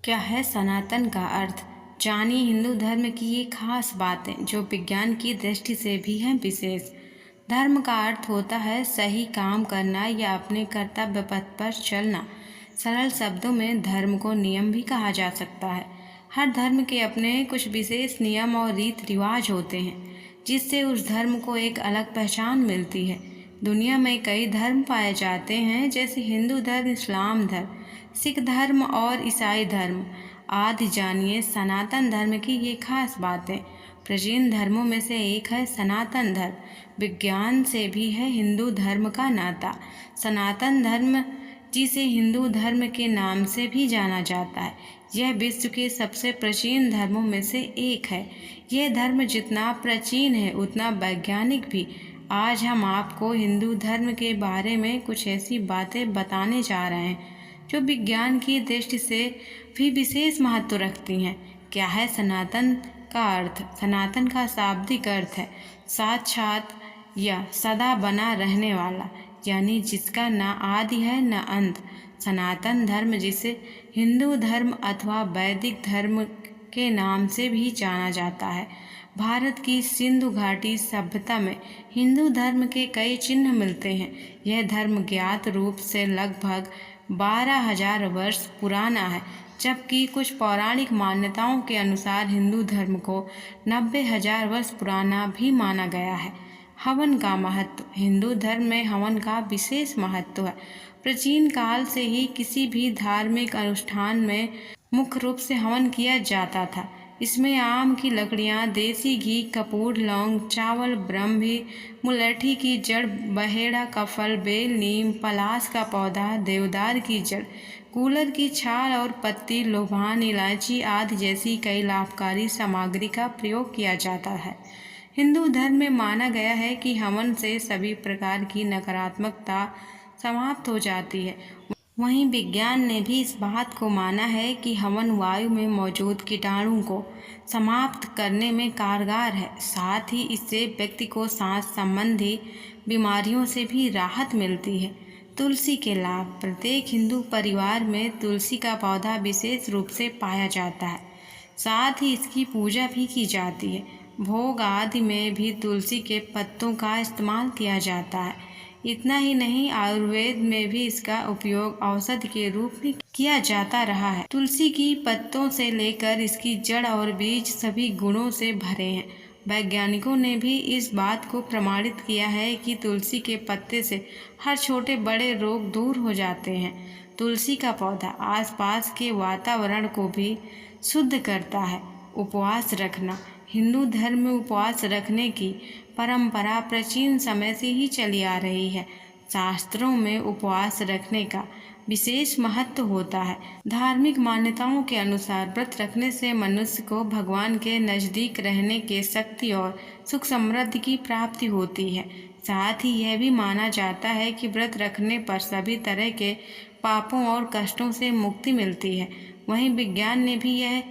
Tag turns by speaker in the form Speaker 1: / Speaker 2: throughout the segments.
Speaker 1: क्या है सनातन का अर्थ? जानिए हिंदू धर्म की ये खास बातें जो विज्ञान की दृष्टि से भी हैं विशेष। धर्म का अर्थ होता है सही काम करना या अपने कर्तव्य पथ पर चलना। सरल शब्दों में धर्म को नियम भी कहा जा सकता है। हर धर्म के अपने कुछ विशेष नियम और रीत रिवाज होते हैं जिससे उस धर्म को एक अलग पहचान मिलती है। दुनिया में कई धर्म पाए जाते हैं जैसे हिंदू धर्म, इस्लाम धर्म, सिख धर्म और ईसाई धर्म आदि। जानिए सनातन धर्म की ये खास बातें। प्राचीन धर्मों में से एक है सनातन धर्म। विज्ञान से भी है हिंदू धर्म का नाता। सनातन धर्म जिसे हिंदू धर्म के नाम से भी जाना जाता है, यह विश्व के सबसे प्राचीन धर्मों में से एक है। यह धर्म जितना प्राचीन है उतना वैज्ञानिक भी। आज हम आपको हिंदू धर्म के बारे में कुछ ऐसी बातें बताने जा रहे हैं जो विज्ञान की दृष्टि से भी विशेष महत्व रखती हैं। क्या है सनातन का अर्थ? सनातन का शाब्दिक अर्थ है साक्षात या सदा बना रहने वाला, यानी जिसका न आदि है न अंत। सनातन धर्म जिसे हिंदू धर्म अथवा वैदिक धर्म के नाम से भी जाना जाता है। भारत की सिंधु घाटी सभ्यता में हिंदू धर्म के कई चिन्ह मिलते हैं। यह धर्म ज्ञात रूप से लगभग 12,000 वर्ष पुराना है, जबकि कुछ पौराणिक मान्यताओं के अनुसार हिंदू धर्म को 90,000 वर्ष पुराना भी माना गया है। हवन का महत्व। हिंदू धर्म में हवन का विशेष महत्व है। प्राचीन काल से ही किसी भी धार्मिक अनुष्ठान में मुख्य रूप से हवन किया जाता था। इसमें आम की लकड़ियाँ, देसी घी, कपूर, लौंग, चावल, ब्रह्मी, मुलैठी की जड़, बहेड़ा का फल, बेल, नीम, पलाश का पौधा, देवदार की जड़, कूलर की छाल और पत्ती, लोबान, इलायची आदि जैसी कई लाभकारी सामग्री का प्रयोग किया जाता है। हिंदू धर्म में माना गया है कि हवन से सभी प्रकार की नकारात्मकता समाप्त हो जाती है। वहीं विज्ञान ने भी इस बात को माना है कि हवन वायु में मौजूद कीटाणु को समाप्त करने में कारगर है। साथ ही इससे व्यक्ति को सांस संबंधी बीमारियों से भी राहत मिलती है। तुलसी के लाभ। प्रत्येक हिंदू परिवार में तुलसी का पौधा विशेष रूप से पाया जाता है। साथ ही इसकी पूजा भी की जाती है। भोग आदि में भी तुलसी के पत्तों का इस्तेमाल किया जाता है। इतना ही नहीं, आयुर्वेद में भी इसका उपयोग औषधि के रूप में किया जाता रहा है। तुलसी की पत्तों से लेकर इसकी जड़ और बीज सभी गुणों से भरे हैं। वैज्ञानिकों ने भी इस बात को प्रमाणित किया है कि तुलसी के पत्ते से हर छोटे बड़े रोग दूर हो जाते हैं। तुलसी का पौधा आसपास के वातावरण को भी शुद्ध करता है। उपवास रखना। हिंदू धर्म में उपवास रखने की परंपरा प्राचीन समय से ही चली आ रही है। शास्त्रों में उपवास रखने का विशेष महत्व होता है। धार्मिक मान्यताओं के अनुसार व्रत रखने से मनुष्य को भगवान के नज़दीक रहने की शक्ति और सुख समृद्धि की प्राप्ति होती है। साथ ही यह भी माना जाता है कि व्रत रखने पर सभी तरह के पापों और कष्टों से मुक्ति मिलती है। वहीं विज्ञान ने भी यह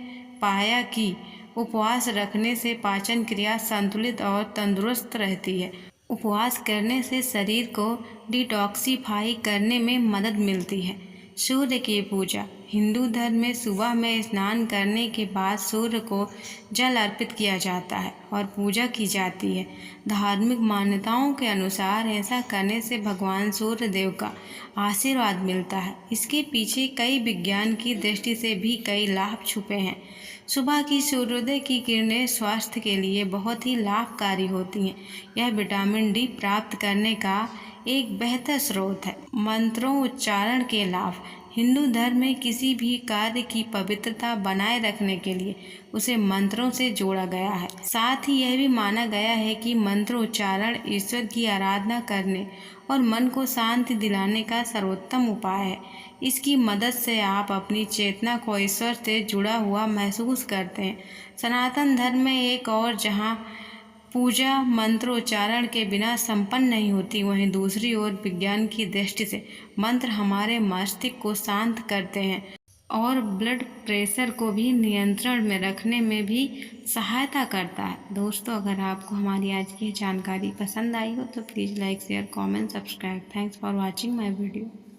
Speaker 1: पाया कि उपवास रखने से पाचन क्रिया संतुलित और तंदुरुस्त रहती है। उपवास करने से शरीर को डिटॉक्सिफाई करने में मदद मिलती है। सूर्य की पूजा। हिंदू धर्म में सुबह में स्नान करने के बाद सूर्य को जल अर्पित किया जाता है और पूजा की जाती है। धार्मिक मान्यताओं के अनुसार ऐसा करने से भगवान सूर्य देव का आशीर्वाद मिलता है। इसके पीछे कई विज्ञान की दृष्टि से भी कई लाभ छुपे हैं। सुबह की सूर्योदय की किरणें स्वास्थ्य के लिए बहुत ही लाभकारी होती हैं। यह विटामिन डी प्राप्त करने का एक बेहतर स्रोत है। मंत्रों उच्चारण के लाभ। हिंदू धर्म में किसी भी कार्य की पवित्रता बनाए रखने के लिए उसे मंत्रों से जोड़ा गया है। साथ ही यह भी माना गया है कि मंत्र उच्चारण ईश्वर की आराधना करने और मन को शांति दिलाने का सर्वोत्तम उपाय है। इसकी मदद से आप अपनी चेतना को ईश्वर से जुड़ा हुआ महसूस करते हैं। सनातन धर्म में एक और जहाँ पूजा मंत्रोच्चारण के बिना संपन्न नहीं होती, वहीं दूसरी ओर विज्ञान की दृष्टि से मंत्र हमारे मस्तिष्क को शांत करते हैं और ब्लड प्रेशर को भी नियंत्रण में रखने में भी सहायता करता है। दोस्तों, अगर आपको हमारी आज की जानकारी पसंद आई हो तो please like, share, comment, subscribe. Thanks for watching my video.